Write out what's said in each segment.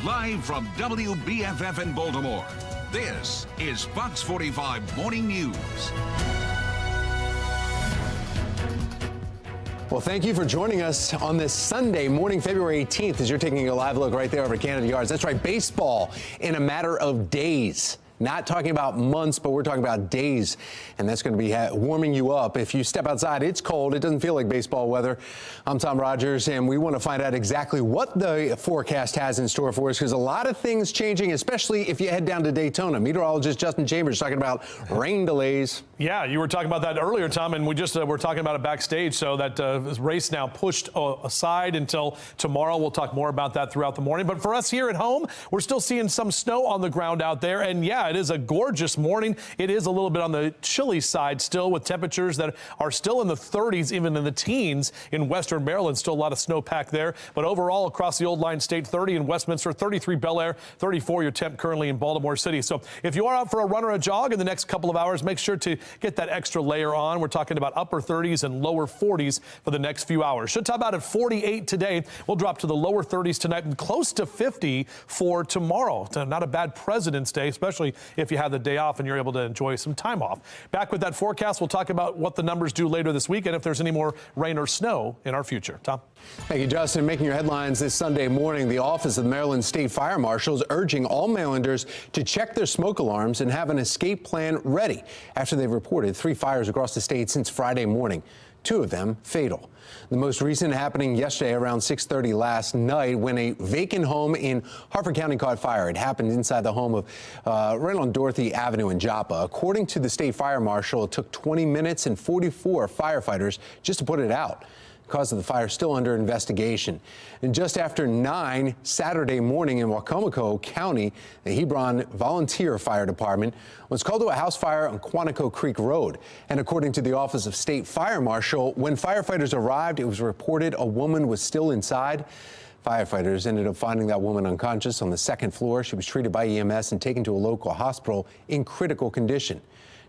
Live from WBFF in Baltimore, this is Fox 45 Morning News. Well, thank you for joining us on this Sunday morning, February 18th, as you're taking a live look right there over Canada Yards. That's right, baseball in a matter of days. Not talking about months, but we're talking about days, and that's going to be warming you up. If you step outside, it's cold. It doesn't feel like baseball weather. I'm Tom Rogers, and we want to find out exactly what the forecast has in store for us, because a lot of things changing, especially if you head down to Daytona. Meteorologist Justin Chambers talking about rain delays. Yeah, you were talking about that earlier, Tom, and we just were talking about it backstage. So that race now pushed aside until tomorrow. We'll talk more about that throughout the morning. But for us here at home, we're still seeing some snow on the ground out there, and yeah, it is a gorgeous morning. It is a little bit on the chilly side still, with temperatures that are still in the 30s, even in the teens in western Maryland. Still a lot of snowpack there. But overall, across the Old Line State, 30 in Westminster, 33 Bel Air, 34 your temp currently in Baltimore City. So if you are out for a run or a jog in the next couple of hours, make sure to get that extra layer on. We're talking about upper 30s and lower 40s for the next few hours. Should top out at 48 today. We'll drop to the lower 30s tonight and close to 50 for tomorrow. Not a bad President's Day, especially if you have the day off and you're able to enjoy some time off. Back with that forecast, we'll talk about what the numbers do later this week and if there's any more rain or snow in our future. Tom? Thank you, Justin. Making your headlines this Sunday morning, the Office of the Maryland State Fire Marshal is urging all Marylanders to check their smoke alarms and have an escape plan ready after they've reported 3 fires across the state since Friday morning, 2 of them fatal. The most recent happening yesterday around 6:30 last night, when a vacant home in Harford County caught fire. It happened inside the home of right on Dorothy Avenue in Joppa. According to the state fire marshal, it took 20 minutes and 44 firefighters just to put it out. The cause of the fire still under investigation. And just after 9 Saturday morning in Wacomico County, the Hebron Volunteer Fire Department was called to a house fire on Quantico Creek Road. And according to the Office of State Fire Marshal, when firefighters arrived, it was reported a woman was still inside. Firefighters ended up finding that woman unconscious on the 2nd floor. She was treated by EMS and taken to a local hospital in critical condition.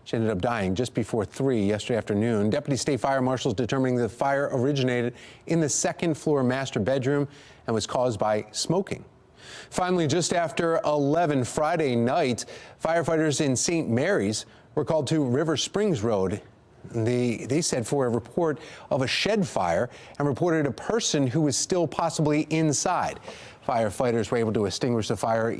She ended up dying just before 3 yesterday afternoon. Deputy State Fire Marshals determining the fire originated in the 2nd floor master bedroom and was caused by smoking. Finally, just after 11 Friday night, firefighters in St. Mary's were called to River Springs Road. They said for a report of a shed fire and reported a person who was still possibly inside. Firefighters were able to extinguish the fire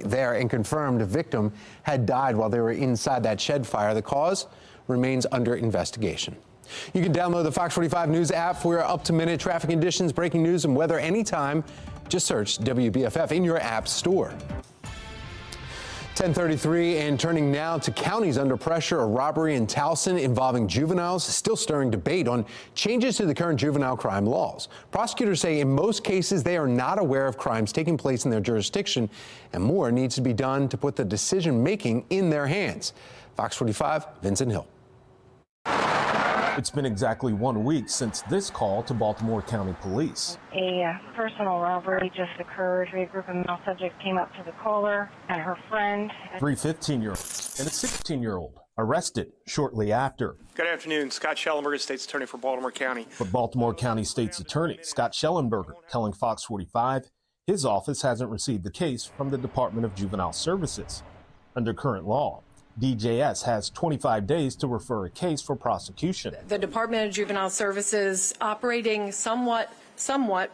there and confirmed the victim had died while they were inside that shed fire. The cause remains under investigation. You can download the Fox 45 News app for up-to-minute traffic conditions, breaking news, and weather anytime. Just search WBFF in your app store. 10:33 and turning now to counties under pressure. A robbery in Towson involving juveniles still stirring debate on changes to the current juvenile crime laws. Prosecutors say in most cases they are not aware of crimes taking place in their jurisdiction, and more needs to be done to put the decision making in their hands. Fox 45, Vincent Hill. It's been exactly 1 week since this call to Baltimore County Police. A personal robbery just occurred. A group of male subjects came up to the caller and her friend. 3 15-year-olds and a 16-year-old arrested shortly after. Good afternoon. Scott Schellenberger, State's Attorney for Baltimore County. But Baltimore County State's Attorney Scott Schellenberger telling Fox 45 his office hasn't received the case from the Department of Juvenile Services. Under current law, DJS has 25 days to refer a case for prosecution. The Department of Juvenile Services operating somewhat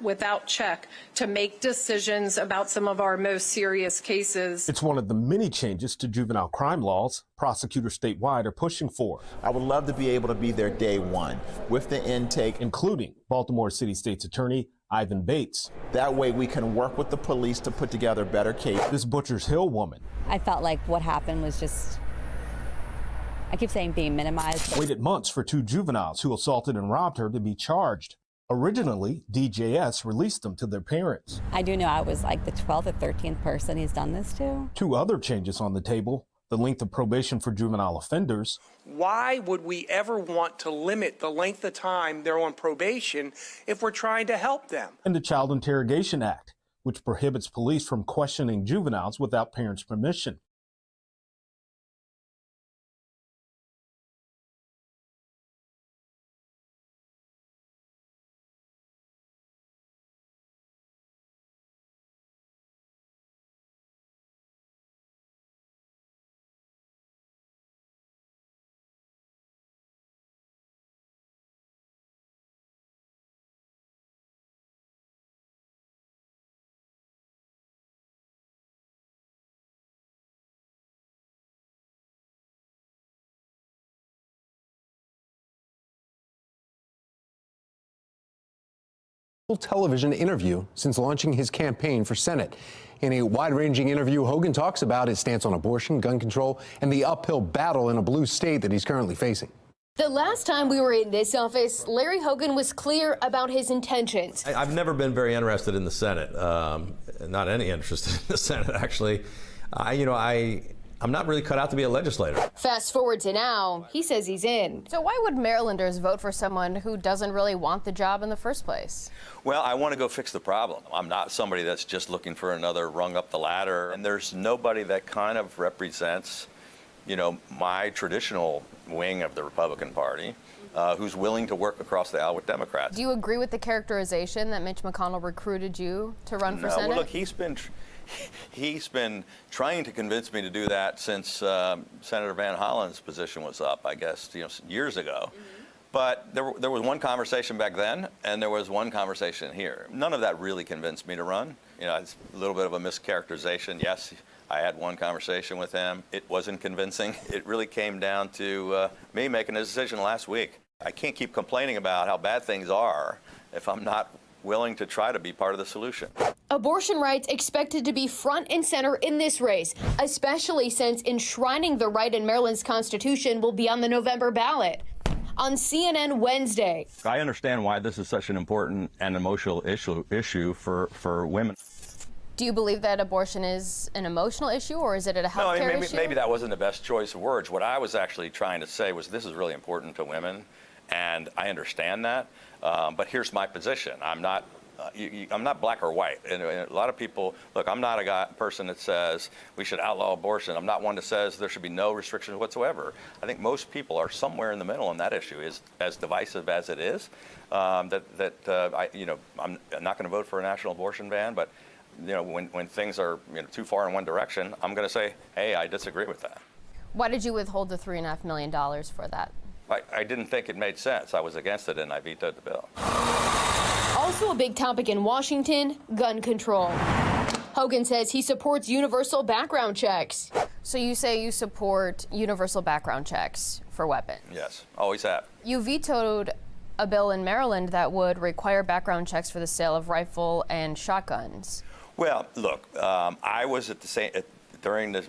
without check to make decisions about some of our most serious cases. It's one of the many changes to juvenile crime laws prosecutors statewide are pushing for. I would love to be able to be there day one with the intake, including Baltimore City State's Attorney Ivan Bates. That way we can work with the police to put together a better case. This Butchers Hill woman, I felt like what happened was just, I keep saying being minimized. Waited months for 2 juveniles who assaulted and robbed her to be charged. Originally, DJS released them to their parents. I do know I was like the 12th or 13th person he's done this to. 2 other changes on the table: the length of probation for juvenile offenders. Why would we ever want to limit the length of time they're on probation if we're trying to help them? And the Child Interrogation Act, which prohibits police from questioning juveniles without parents' permission. television interview since launching his campaign for Senate. In a wide-ranging interview, Hogan talks about his stance on abortion, gun control, and the uphill battle in a blue state that he's currently facing. The last time we were in this office, Larry Hogan was clear about his intentions. I've never been very interested in the Senate, not any interest in the Senate, actually. I'm not really cut out to be a legislator. Fast forward to now, he says he's in. So why would Marylanders vote for someone who doesn't really want the job in the first place? Well, I want to go fix the problem. I'm not somebody that's just looking for another rung up the ladder. And there's nobody that kind of represents, my traditional wing of the Republican Party, who's willing to work across the aisle with Democrats. Do you agree with the characterization that Mitch McConnell recruited you to run for Senate? Well, look, he's been trying to convince me to do that since Senator Van Hollen's position was up, I guess, years ago. But there was one conversation back then, and there was one conversation here. None of that really convinced me to run. It's a little bit of a mischaracterization. Yes, I had one conversation with him. It wasn't convincing. It really came down to me making a decision last week. I can't keep complaining about how bad things are if I'm not willing to try to be part of the solution. Abortion rights expected to be front and center in this race, especially since enshrining the right in Maryland's Constitution will be on the November ballot. On CNN Wednesday. I understand why this is such an important and emotional issue for women. Do you believe that abortion is an emotional issue, or is it a healthcare issue? Maybe that wasn't the best choice of words. What I was actually trying to say was this is really important to women, and I understand that. But here's my position. I'm not black or white. And a lot of people, look, I'm not a person that says we should outlaw abortion. I'm not one that says there should be no restrictions whatsoever. I think most people are somewhere in the middle on that issue. Is as divisive as it is, I'm not going to vote for a national abortion ban, but when things are too far in one direction, I'm going to say, hey, I disagree with that. Why did you withhold the $3.5 million for that? I didn't think it made sense. I was against it, and I vetoed the bill. Also a big topic in Washington, gun control. Hogan says he supports universal background checks. So you say you support universal background checks for weapons? Yes, always have. You vetoed a bill in Maryland that would require background checks for the sale of rifle and shotguns. Well, look, I was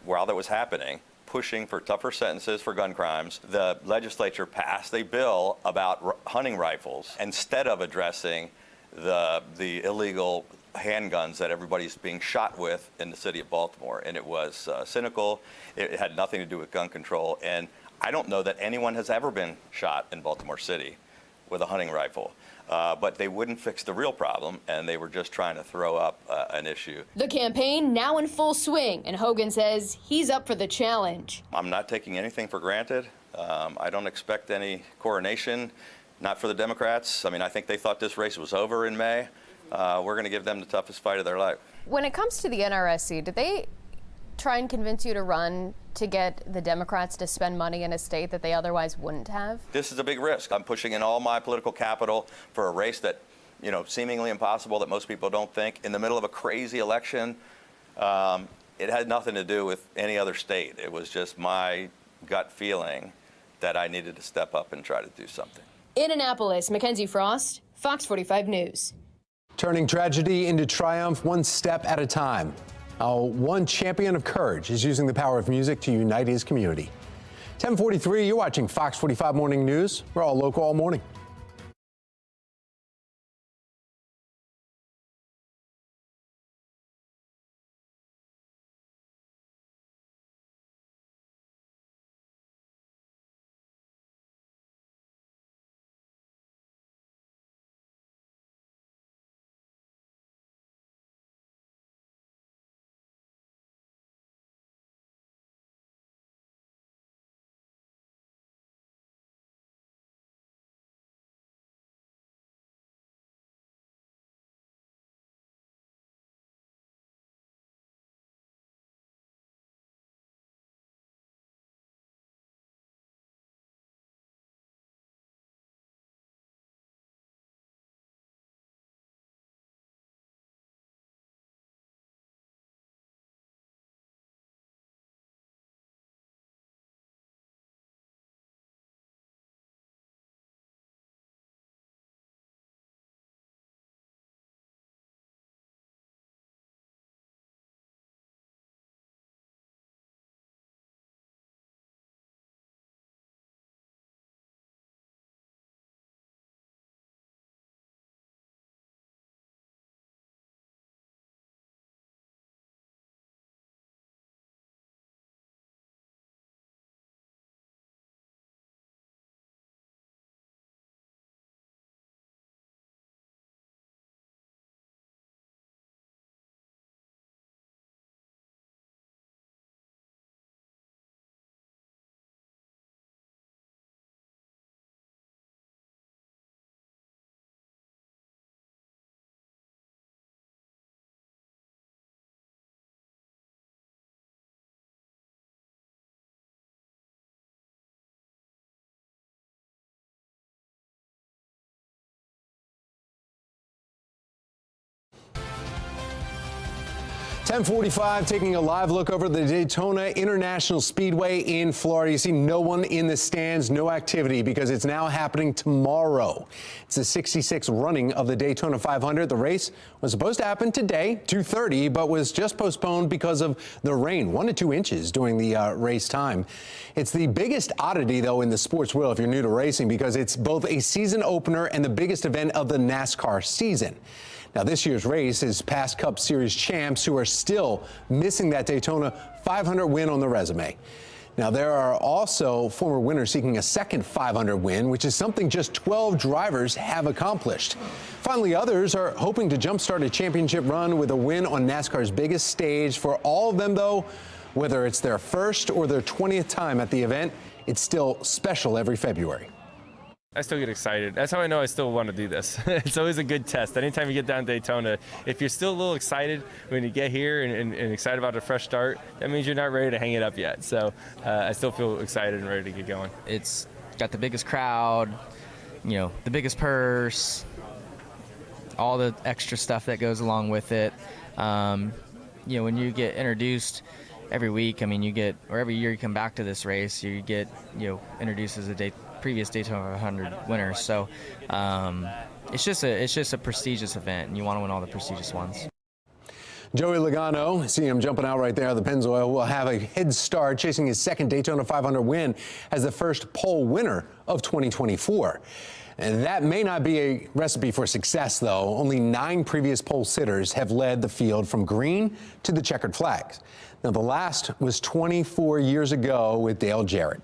while that was happening, pushing for tougher sentences for gun crimes. The legislature passed a bill about hunting rifles instead of addressing the illegal handguns that everybody's being shot with in the city of Baltimore. And it was cynical. It had nothing to do with gun control. And I don't know that anyone has ever been shot in Baltimore City with a hunting rifle. But they wouldn't fix the real problem, and they were just trying to throw up an issue. The campaign now in full swing, and Hogan says he's up for the challenge. I'm not taking anything for granted. I don't expect any coronation, not for the Democrats. I think they thought this race was over in May. We're going to give them the toughest fight of their life. When it comes to the NRSC, did they try and convince you to run to get the Democrats to spend money in a state that they otherwise wouldn't have? This is a big risk. I'm pushing in all my political capital for a race that, seemingly impossible that most people don't think. In the middle of a crazy election, it had nothing to do with any other state. It was just my gut feeling that I needed to step up and try to do something. In Annapolis, Mackenzie Frost, Fox 45 News. Turning tragedy into triumph one step at a time. One champion of courage is using the power of music to unite his community. 10:43, you're watching Fox 45 Morning News. We're all local all morning. 10:45, taking a live look over the Daytona International Speedway in Florida. You see no one in the stands, no activity, because it's now happening tomorrow. It's the 66th running of the Daytona 500. The race was supposed to happen today, 2:30, but was just postponed because of the rain, 1 to 2 inches during the race time. It's the biggest oddity, though, in the sports world if you're new to racing, because it's both a season opener and the biggest event of the NASCAR season. Now, this year's race is past Cup Series champs who are still missing that Daytona 500 win on the resume. Now, there are also former winners seeking a second 500 win, which is something just 12 drivers have accomplished. Finally, others are hoping to jumpstart a championship run with a win on NASCAR's biggest stage. For all of them, though, whether it's their first or their 20th time at the event, it's still special every February. I still get excited. That's how I know I still want to do this. It's always a good test. Anytime you get down to Daytona, if you're still a little excited when you get here and excited about a fresh start, that means you're not ready to hang it up yet. So I still feel excited and ready to get going. It's got the biggest crowd, the biggest purse, all the extra stuff that goes along with it. When you get introduced every week, or every year you come back to this race, you get, introduced as a previous Daytona 500 winners. So it's just a prestigious event, and you want to win all the prestigious ones. Joey Logano, see him jumping out right there, the Pennzoil, will have a head start chasing his second Daytona 500 win as the first pole winner of 2024. And that may not be a recipe for success, though. Only 9 previous pole sitters have led the field from green to the checkered flags. Now, the last was 24 years ago with Dale Jarrett.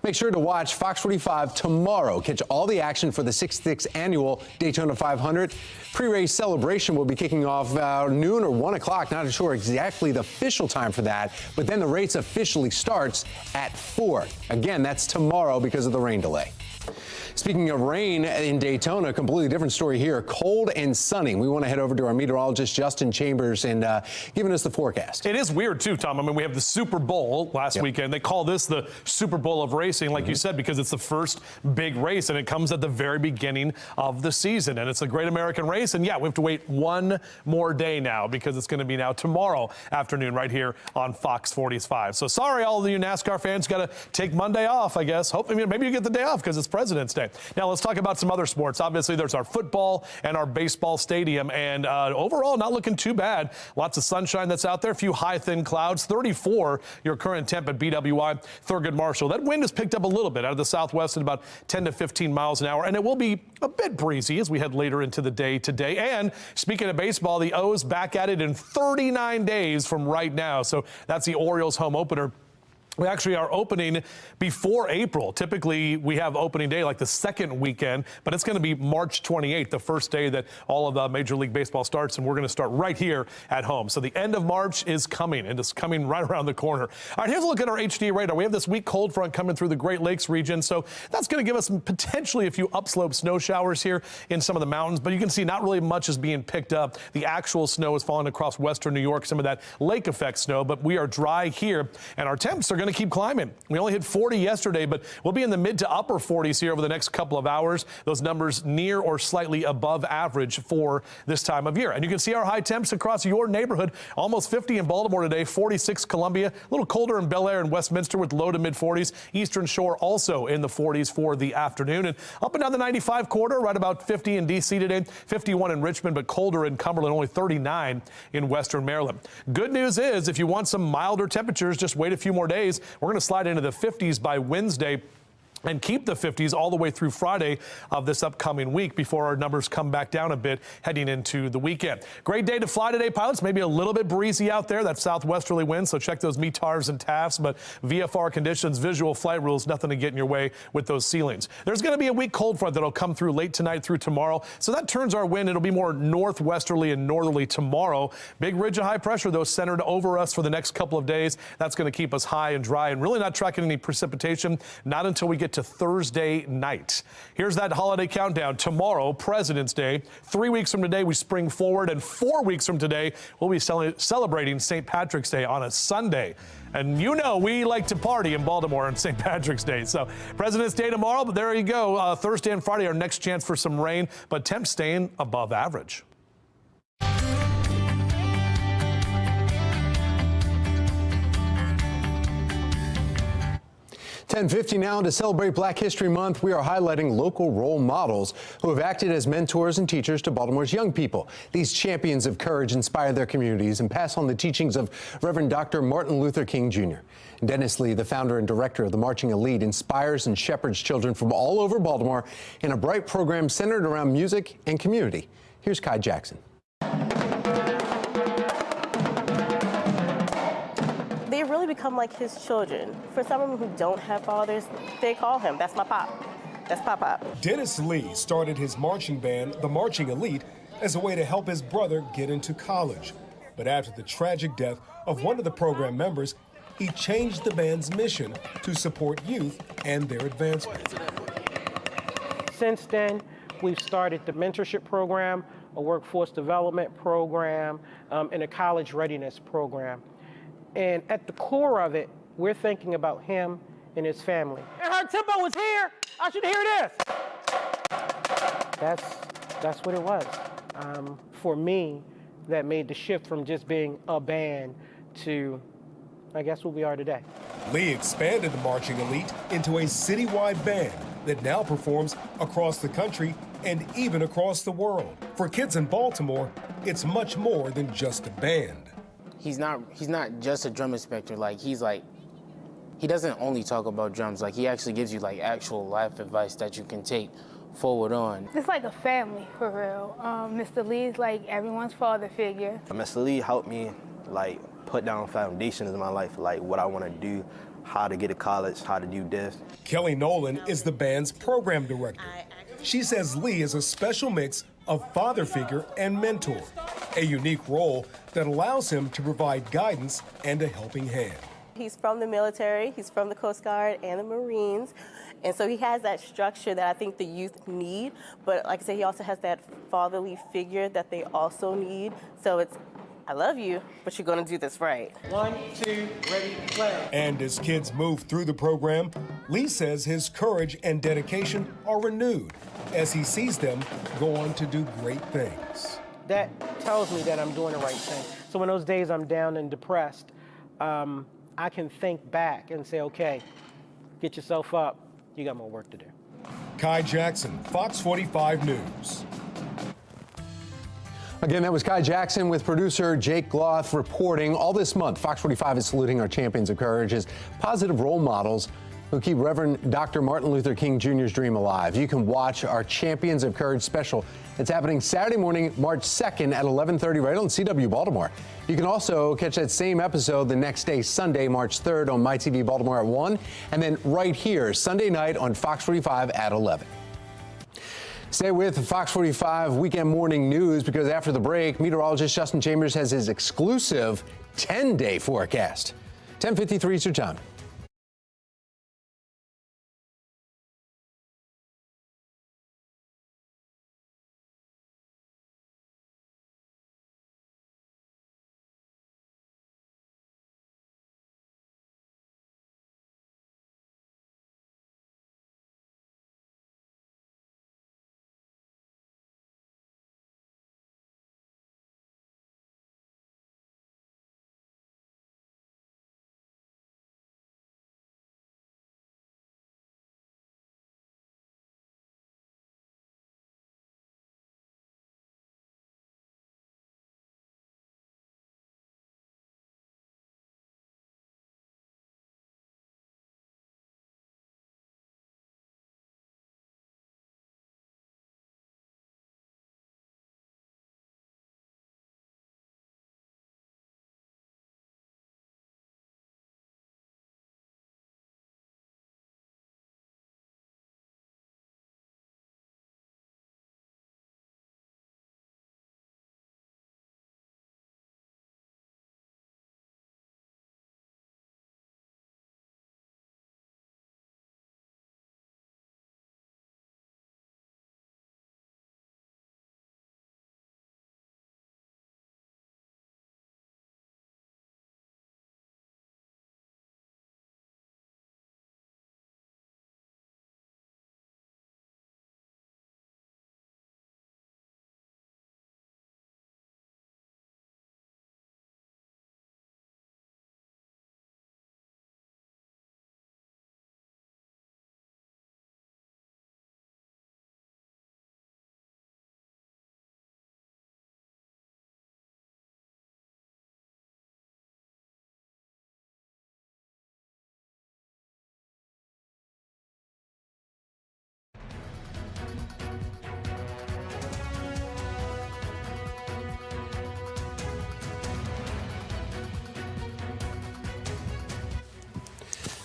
Make sure to watch Fox 45 tomorrow. Catch all the action for the 66th annual Daytona 500. Pre-race celebration will be kicking off about noon or 1 o'clock. Not sure exactly the official time for that, but then the race officially starts at 4. Again, that's tomorrow because of the rain delay. Speaking of rain in Daytona, a completely different story here. Cold and sunny. We want to head over to our meteorologist, Justin Chambers, and giving us the forecast. It is weird, too, Tom. We have the Super Bowl last weekend. They call this the Super Bowl of racing, like you said, because it's the first big race, and it comes at the very beginning of the season. And it's a great American race. And, yeah, we have to wait one more day now because it's going to be now tomorrow afternoon right here on Fox 45. So sorry, all of you NASCAR fans, got to take Monday off, I guess. Maybe you get the day off because it's President's Day. Now let's talk about some other sports. Obviously, there's our football and our baseball stadium, and overall, not looking too bad. Lots of sunshine that's out there. A few high, thin clouds. 34, your current temp at BWI Thurgood Marshall. That wind has picked up a little bit out of the southwest at about 10 to 15 miles an hour, and it will be a bit breezy as we head later into the day today. And speaking of baseball, the O's back at it in 39 days from right now. So that's the Orioles home opener. We actually are opening before April. Typically, we have opening day like the second weekend, but it's going to be March 28th, the first day that all of the Major League Baseball starts, and we're going to start right here at home. So the end of March is coming, and it's coming right around the corner. All right, here's a look at our HD radar. We have this weak cold front coming through the Great Lakes region, so that's going to give us potentially a few upslope snow showers here in some of the mountains, but you can see not really much is being picked up. The actual snow is falling across western New York, some of that lake effect snow, but we are dry here, and our temps are going to keep climbing. We only hit 40 yesterday, but we'll be in the mid to upper 40s here over the next couple of hours. Those numbers near or slightly above average for this time of year. And you can see our high temps across your neighborhood. Almost 50 in Baltimore today, 46 Columbia, a little colder in Bel Air and Westminster with low to mid 40s. Eastern Shore also in the 40s for the afternoon. And up and down the 95 corridor, right about 50 in D.C. today, 51 in Richmond, but colder in Cumberland, only 39 in Western Maryland. Good news is if you want some milder temperatures, just wait a few more days. We're going to slide into the 50s by Wednesday and keep the 50s all the way through Friday of this upcoming week before our numbers come back down a bit heading into the weekend. Great day to fly today, pilots. Maybe a little bit breezy out there, that southwesterly wind, so check those METARs and TAFs, but VFR conditions, visual flight rules, nothing to get in your way with those ceilings. There's going to be a weak cold front that'll come through late tonight through tomorrow, so that turns our wind. It'll be more northwesterly and northerly tomorrow. Big ridge of high pressure, though, centered over us for the next couple of days. That's going to keep us high and dry and really not tracking any precipitation, not until we get to Thursday night. Here's that holiday countdown. Tomorrow, President's Day. 3 weeks from today, we spring forward, and 4 weeks from today, we'll be celebrating St. Patrick's Day on a Sunday. And you know we like to party in Baltimore on St. Patrick's Day. So President's Day tomorrow, but there you go. Thursday and Friday, our next chance for some rain, but temps staying above average. 10:50 now. To celebrate Black History Month, we are highlighting local role models who have acted as mentors and teachers to Baltimore's young people. These champions of courage inspire their communities and pass on the teachings of Reverend Dr. Martin Luther King Jr. Dennis Lee, the founder and director of the Marching Elite, inspires and shepherds children from all over Baltimore in a bright program centered around music and community. Here's Kai Jackson. They really become like his children. For some of them who don't have fathers, they call him, that's my pop. That's Pop. Dennis Lee started his marching band, the Marching Elite, as a way to help his brother get into college. But after the tragic death of one of the program members, he changed the band's mission to support youth and their advancement. Since then, we've started the mentorship program, a workforce development program, and a college readiness program. And at the core of it, we're thinking about him and his family. And her tempo was here. I should hear this. That's what it was. For me, that made the shift from just being a band to, I guess, what we are today. Lee expanded the Marching Elite into a citywide band that now performs across the country and even across the world. For kids in Baltimore, it's much more than just a band. He's not just a drum inspector. He doesn't only talk about drums. He actually gives you actual life advice that you can take forward on. It's like a family, for real. Mr. Lee's like everyone's father figure. Mr. Lee helped me put down foundations in my life, what I want to do, how to get to college, how to do this. Kelly Nolan is the band's program director. She says Lee is a special mix of father figure and mentor, a unique role that allows him to provide guidance and a helping hand. He's from the military, he's from the Coast Guard and the Marines, and so he has that structure that I think the youth need, but like I said, he also has that fatherly figure that they also need. So it's, I love you, but you're gonna do this right. 1, 2, ready, play. And as kids move through the program, Lee says his courage and dedication are renewed as he sees them go on to do great things. That tells me that I'm doing the right thing. So when those days I'm down and depressed, I can think back and say, okay, get yourself up. You got more work to do. Kai Jackson, Fox 45 News. Again, that was Kai Jackson with producer Jake Gloth reporting. All this month, Fox 45 is saluting our champions of courage as positive role models who keep Reverend Dr. Martin Luther King Jr.'s dream alive. You can watch our Champions of Courage special. It's happening Saturday morning, March 2nd at 11:30 right on CW Baltimore. You can also catch that same episode the next day, Sunday, March 3rd on MyTV Baltimore at 1, and then right here, Sunday night on Fox 45 at 11. Stay with Fox 45 Weekend Morning News because after the break, meteorologist Justin Chambers has his exclusive 10-day forecast. 10:53 is your time.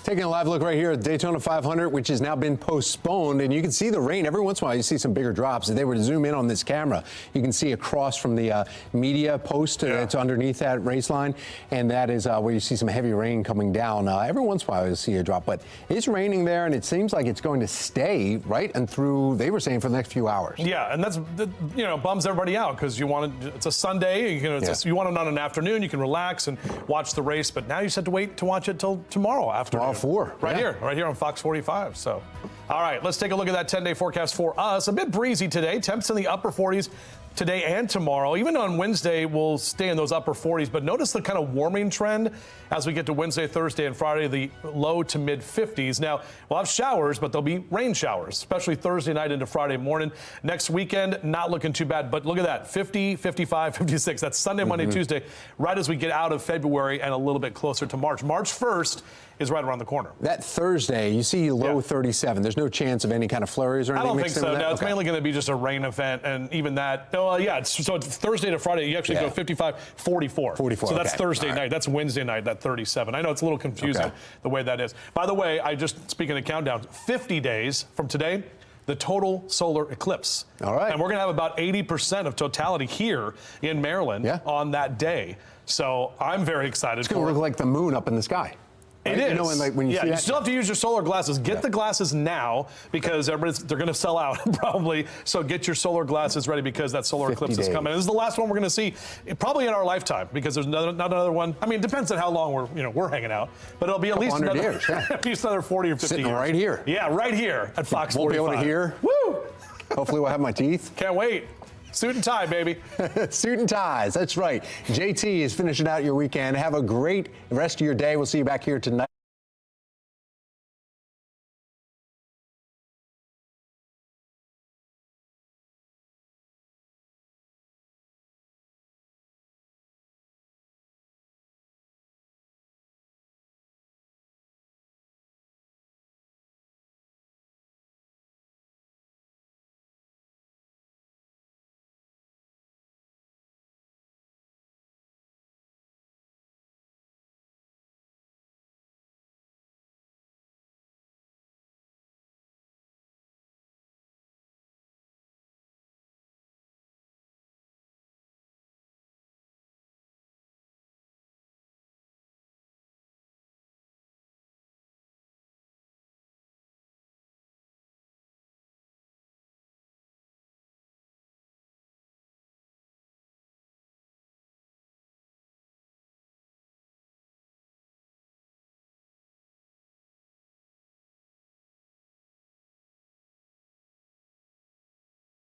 Taking a live look right here at Daytona 500, which has now been postponed, and you can see the rain. Every once in a while, you see some bigger drops. If they were to zoom in on this camera, you can see across from the media post that's underneath that race line, and that is where you see some heavy rain coming down. Every once in a while, you'll see a drop, but it's raining there, and it seems like it's going to stay right and through, they were saying, for the next few hours. Yeah, and that's, bums everybody out because it's a Sunday. You want it on an afternoon. You can relax and watch the race, but now you just have to wait to watch it till tomorrow afternoon. Right here on Fox 45. So, all right, let's take a look at that 10-day forecast for us. A bit breezy today. Temps in the upper 40s today and tomorrow. Even on Wednesday, we'll stay in those upper 40s. But notice the kind of warming trend as we get to Wednesday, Thursday, and Friday, the low to mid 50s. Now, we'll have showers, but there'll be rain showers, especially Thursday night into Friday morning. Next weekend, not looking too bad. But look at that, 50, 55, 56. That's Sunday, Monday, Tuesday, right as we get out of February and a little bit closer to March. March 1st is right around the corner. That Thursday, you see low 37. There's no chance of any kind of flurries or anything? I don't think mixed in so. with that? No, it's mainly going to be just a rain event, and even that. So it's Thursday to Friday, you actually go 55, 44. 44. So that's Thursday night. That's Wednesday night, that 37. I know it's a little confusing the way that is. By the way, speaking of countdown, 50 days from today, the total solar eclipse. All right. And we're going to have about 80% of totality here in Maryland on that day. So I'm very excited. It's going to look like the moon up in the sky. It is. When you see you that. still have to use your solar glasses. Get the glasses now because they're going to sell out probably. So get your solar glasses ready because that solar eclipse is coming. This is the last one we're going to see probably in our lifetime because there's not another one. I mean, it depends on how long we're hanging out, but it'll be at least another years, at least another 40 or 50 Sitting years. right here. Yeah, right here at Fox 45. Won't be able to hear. Woo! Hopefully we'll have my teeth. Can't wait. Suit and tie, baby. Suit and ties. That's right. JT is finishing out your weekend. Have a great rest of your day. We'll see you back here tonight.